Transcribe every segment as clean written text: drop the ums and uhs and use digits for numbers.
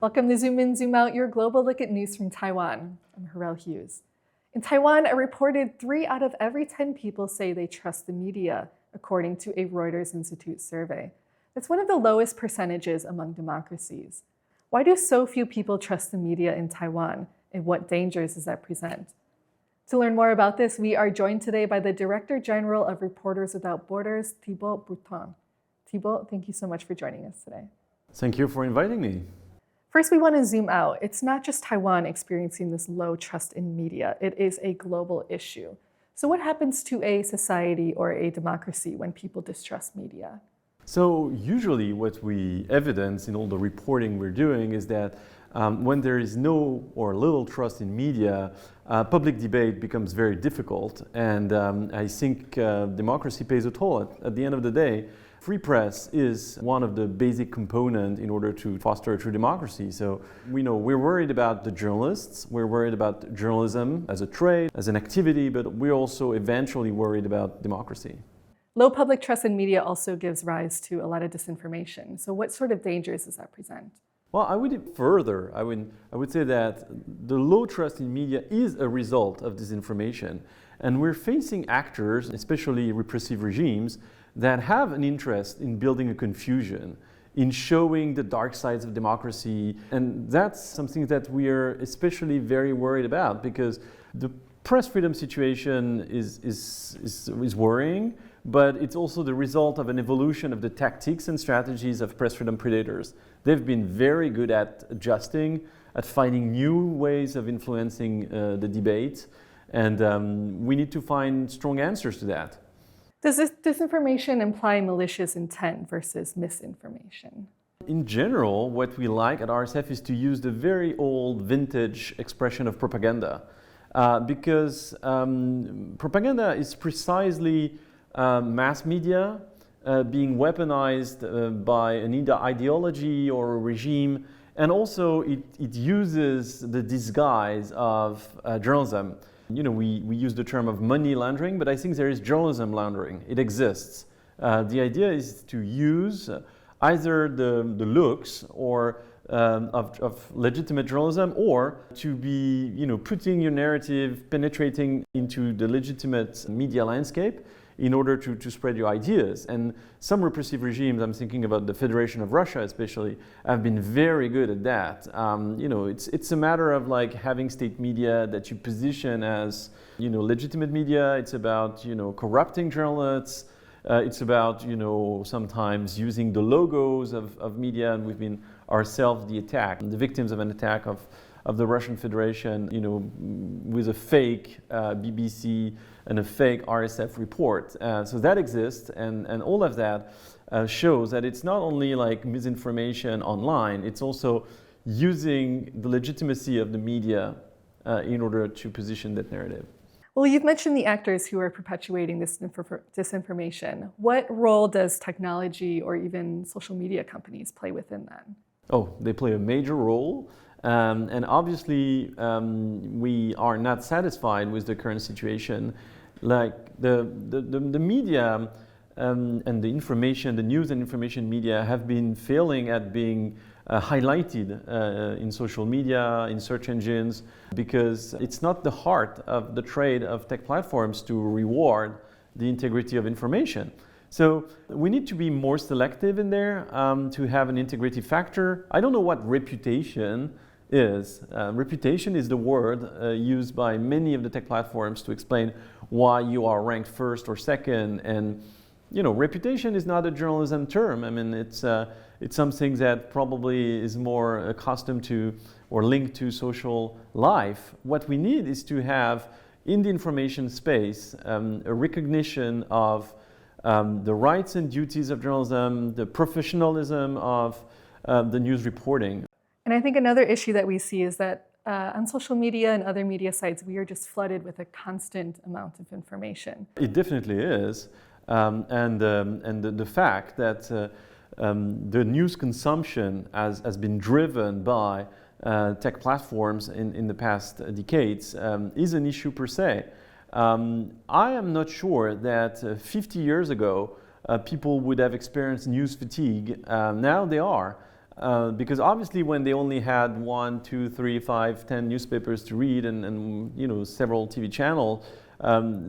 Welcome to Zoom In, Zoom Out, your global look at news from Taiwan. I'm Herel Hughes. In Taiwan, a reported 3 out of every 10 people say they trust the media, according to a Reuters Institute survey. That's one of the lowest percentages among democracies. Why do so few people trust the media in Taiwan, and what dangers does that present? To learn more about this, we are joined today by the Director General of Reporters Without Borders, Thibaut Bruttin. Thibaut, thank you so much for joining us today. Thank you for inviting me. First, we want to zoom out. It's not just Taiwan experiencing this low trust in media. It is a global issue. So what happens to a society or a democracy when people distrust media? So usually what we evidence in all the reporting we're doing is that when there is no or little trust in media, public debate becomes very difficult. And I think democracy pays a toll at the end of the day. Free press is one of the basic components in order to foster a true democracy. So we know we're worried about the journalists, we're worried about journalism as a trade, as an activity, but we're also eventually worried about democracy. Low public trust in media also gives rise to a lot of disinformation. So what sort of dangers does that present? Well, I would further. I would say that the low trust in media is a result of disinformation. And we're facing actors, especially repressive regimes, that have an interest in building a confusion, in showing the dark sides of democracy. And that's something that we are especially very worried about, because the press freedom situation is worrying, but it's also the result of an evolution of the tactics and strategies of press freedom predators. They've been very good at adjusting, at finding new ways of influencing the debate, and we need to find strong answers to that. Does this disinformation imply malicious intent versus misinformation? In general, what we like at RSF is to use the very old vintage expression of propaganda, because propaganda is precisely mass media being weaponized by an ideology or a regime, and also it uses the disguise of journalism. You know, we use the term of money laundering, but I think there is journalism laundering. It exists. The idea is to use either the looks or of legitimate journalism, or to be, putting your narrative, penetrating into the legitimate media landscape in order to spread your ideas. And some repressive regimes, I'm thinking about the Federation of Russia especially, have been very good at that. It's a matter of like having state media that you position as, legitimate media. It's about, corrupting journalists. It's about, sometimes using the logos of media, and we've been ourselves the victims of an attack of the Russian Federation, with a fake BBC and a fake RSF report. So that exists, and all of that shows that it's not only like misinformation online, it's also using the legitimacy of the media in order to position that narrative. Well, you've mentioned the actors who are perpetuating this disinformation. What role does technology or even social media companies play within that? Oh, they play a major role. And obviously, we are not satisfied with the current situation. Like the media and the information, the news and information media have been failing at being highlighted in social media, in search engines, because it's not the heart of the trade of tech platforms to reward the integrity of information. So we need to be more selective in there to have an integrity factor. I don't know what reputation is. Reputation is the word used by many of the tech platforms to explain why you are ranked first or second. And reputation is not a journalism term. I mean, it's something that probably is more accustomed to or linked to social life. What we need is to have, in the information space, a recognition of the rights and duties of journalism, the professionalism of the news reporting. And I think another issue that we see is that on social media and other media sites, we are just flooded with a constant amount of information. It definitely is. And the fact that the news consumption has been driven by tech platforms in the past decades is an issue per se. I am not sure that 50 years ago people would have experienced news fatigue. Now they are. because obviously when they only had 1, 2, 3, 5, 10 newspapers to read and several TV channels,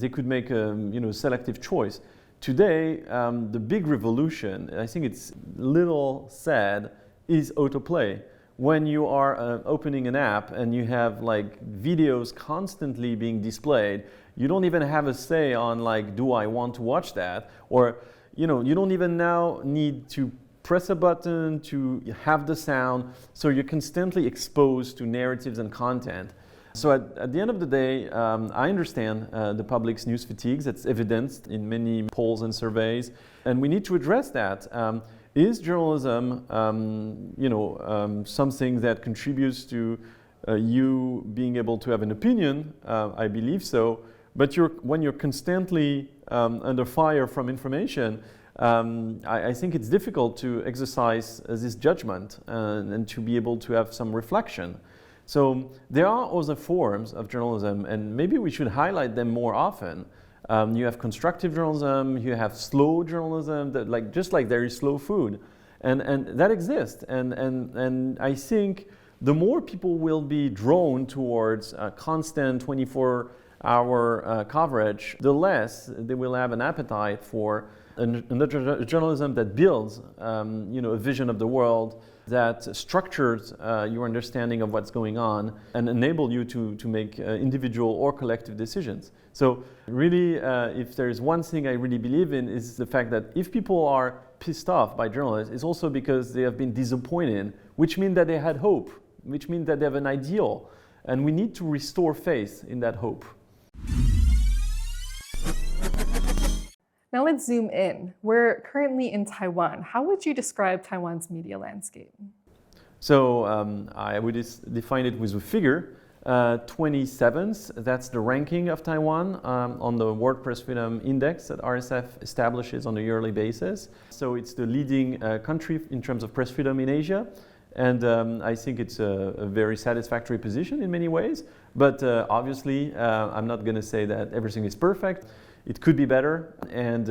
they could make a selective choice. Today, the big revolution, I think it's little said, is autoplay. When you are opening an app and you have like videos constantly being displayed, you don't even have a say on like, do I want to watch that? Or, you don't even now need to press a button to have the sound, so you're constantly exposed to narratives and content. So at the end of the day, I understand the public's news fatigues. That's evidenced in many polls and surveys, and we need to address that. Is journalism, something that contributes to you being able to have an opinion? I believe so. But when you're constantly under fire from information, I think it's difficult to exercise this judgment and to be able to have some reflection. So there are other forms of journalism, and maybe we should highlight them more often. You have constructive journalism, you have slow journalism, that just like there is slow food, and that exists. And I think the more people will be drawn towards constant 24-hour coverage, the less they will have an appetite for a journalism that builds, a vision of the world, that structures your understanding of what's going on and enable you to make individual or collective decisions. So really, if there is one thing I really believe in, is the fact that if people are pissed off by journalists, it's also because they have been disappointed, which means that they had hope, which means that they have an ideal, and we need to restore faith in that hope. Now let's zoom in. We're currently in Taiwan. How would you describe Taiwan's media landscape? So I would define it with a figure. 27th, that's the ranking of Taiwan on the World Press Freedom Index that RSF establishes on a yearly basis. So it's the leading country in terms of press freedom in Asia. And I think it's a very satisfactory position in many ways. But obviously, I'm not going to say that everything is perfect. It could be better, and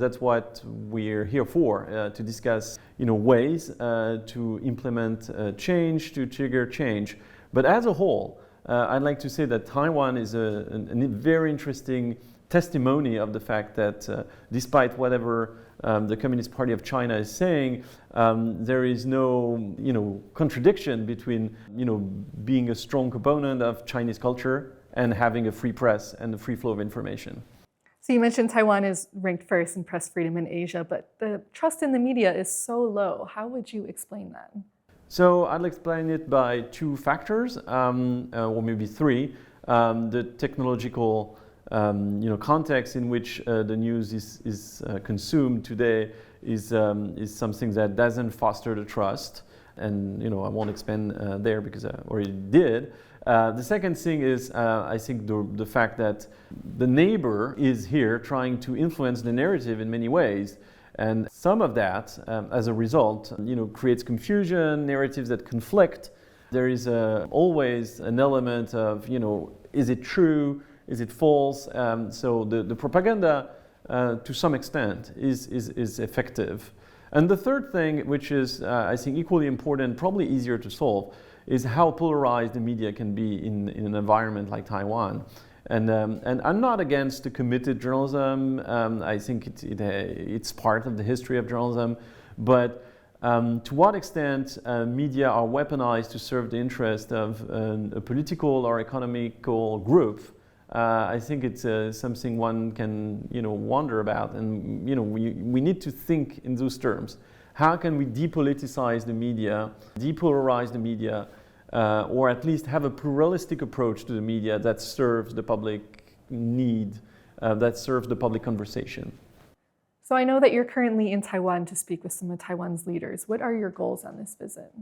that's what we're here for, to discuss ways to implement change, to trigger change. But as a whole, I'd like to say that Taiwan is a very interesting testimony of the fact that despite whatever the Communist Party of China is saying, there is no contradiction between being a strong component of Chinese culture and having a free press and a free flow of information. So you mentioned Taiwan is ranked first in press freedom in Asia, but the trust in the media is so low. How would you explain that? So I'll explain it by two factors, or maybe three. The technological context in which the news is consumed today is something that doesn't foster the trust. And I won't expand there because I already did. The second thing is, I think, the fact that the neighbor is here trying to influence the narrative in many ways. And some of that, as a result, creates confusion, narratives that conflict. There is always an element of, is it true? Is it false? So the propaganda, to some extent, is effective. And the third thing, which is, I think, equally important, probably easier to solve, is how polarized the media can be in an environment like Taiwan. And I'm not against the committed journalism. I think it's part of the history of journalism. But to what extent media are weaponized to serve the interest of a political or economical group, I think it's something one can wonder about. And we need to think in those terms. How can we depoliticize the media, depolarize the media, or at least have a pluralistic approach to the media that serves the public need, that serves the public conversation? So I know that you're currently in Taiwan to speak with some of Taiwan's leaders. What are your goals on this visit?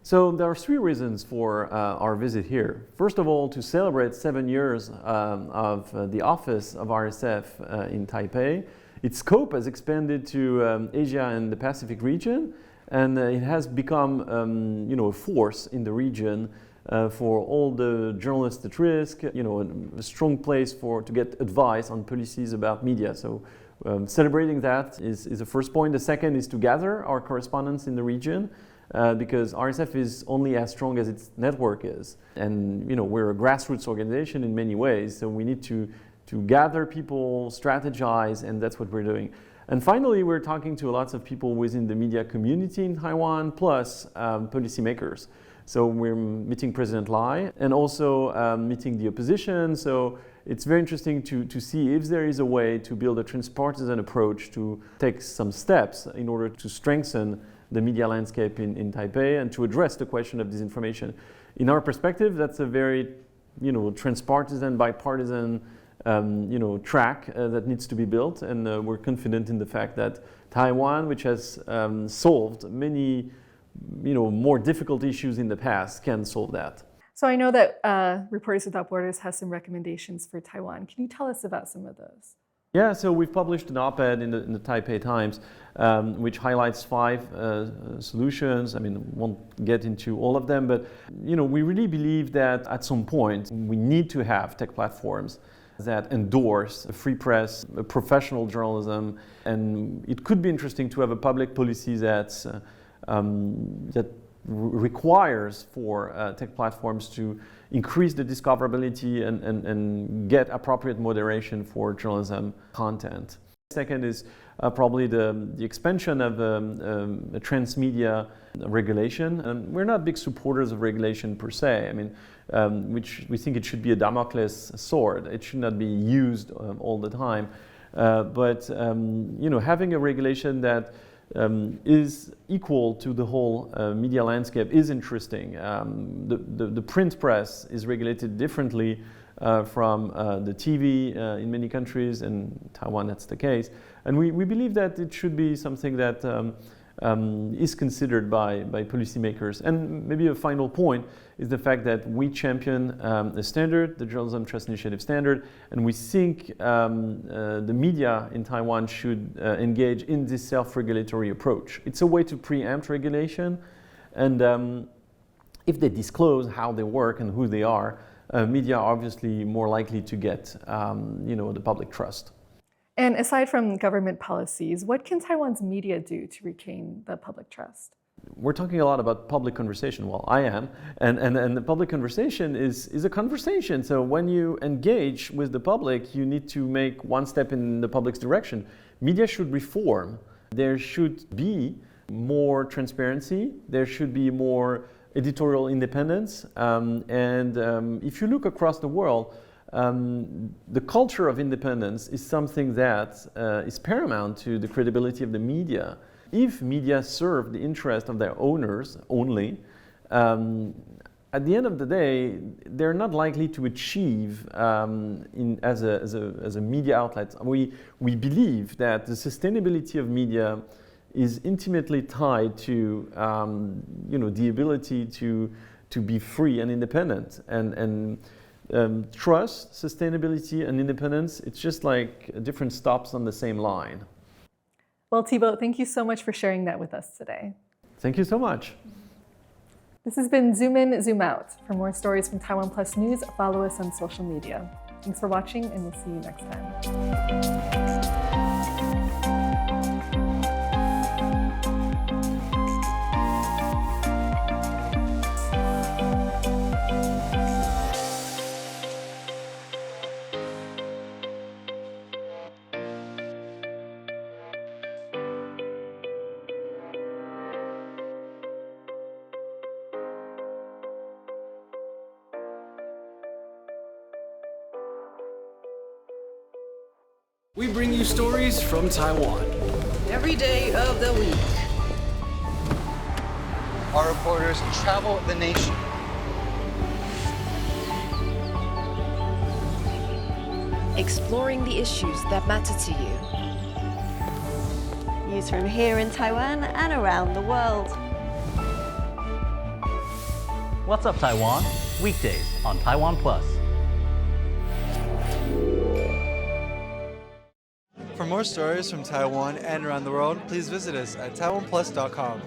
So there are three reasons for our visit here. First of all, to celebrate 7 years of the office of RSF in Taipei. Its scope has expanded to Asia and the Pacific region, and it has become a force in the region for all the journalists at risk, a strong place to get advice on policies about media. So celebrating that is the first point. The second is to gather our correspondents in the region because RSF is only as strong as its network is. And we're a grassroots organization in many ways, so we need to gather people, strategize, and that's what we're doing. And finally, we're talking to lots of people within the media community in Taiwan, plus policymakers. So we're meeting President Lai and also meeting the opposition. So it's very interesting to see if there is a way to build a transpartisan approach to take some steps in order to strengthen the media landscape in Taipei and to address the question of disinformation. In our perspective, that's a very transpartisan, bipartisan track that needs to be built, and we're confident in the fact that Taiwan, which has solved many more difficult issues in the past, can solve that. So I know that Reporters Without Borders has some recommendations for Taiwan. Can you tell us about some of those? Yeah, so we've published an op-ed in the Taipei Times, which highlights 5 solutions. I mean, won't get into all of them, but we really believe that at some point we need to have tech platforms that endorse a free press, a professional journalism, and it could be interesting to have a public policy that requires for tech platforms to increase the discoverability and get appropriate moderation for journalism content. Second is probably the expansion of a transmedia regulation. And we're not big supporters of regulation per se. I mean, which we think it should be a Damocles sword. It should not be used all the time. But having a regulation that is equal to the whole media landscape is interesting. The print press is regulated differently from the TV in many countries, and Taiwan that's the case. And we believe that it should be something that is considered by policymakers. And maybe a final point is the fact that we champion the standard, the Journalism Trust Initiative standard, and we think the media in Taiwan should engage in this self-regulatory approach. It's a way to preempt regulation, and if they disclose how they work and who they are, media are obviously more likely to get the public trust. And aside from government policies, what can Taiwan's media do to regain the public trust? We're talking a lot about public conversation. Well, I am. And the public conversation is a conversation. So when you engage with the public, you need to make one step in the public's direction. Media should reform. There should be more transparency. There should be more editorial independence. If you look across the world, the culture of independence is something that is paramount to the credibility of the media. If media serve the interest of their owners only, at the end of the day, they're not likely to achieve as a media outlet. We believe that the sustainability of media is intimately tied to the ability to be free and independent. Trust, sustainability, and independence, it's just like different stops on the same line. Well, Thibaut, thank you so much for sharing that with us today. Thank you so much. This has been Zoom In, Zoom Out. For more stories from TaiwanPlus News, follow us on social media. Thanks for watching, and we'll see you next time. We bring you stories from Taiwan. Every day of the week. Our reporters travel the nation. Exploring the issues that matter to you. News from here in Taiwan and around the world. What's Up Taiwan? Weekdays on TaiwanPlus. For more stories from Taiwan and around the world, please visit us at TaiwanPlus.com.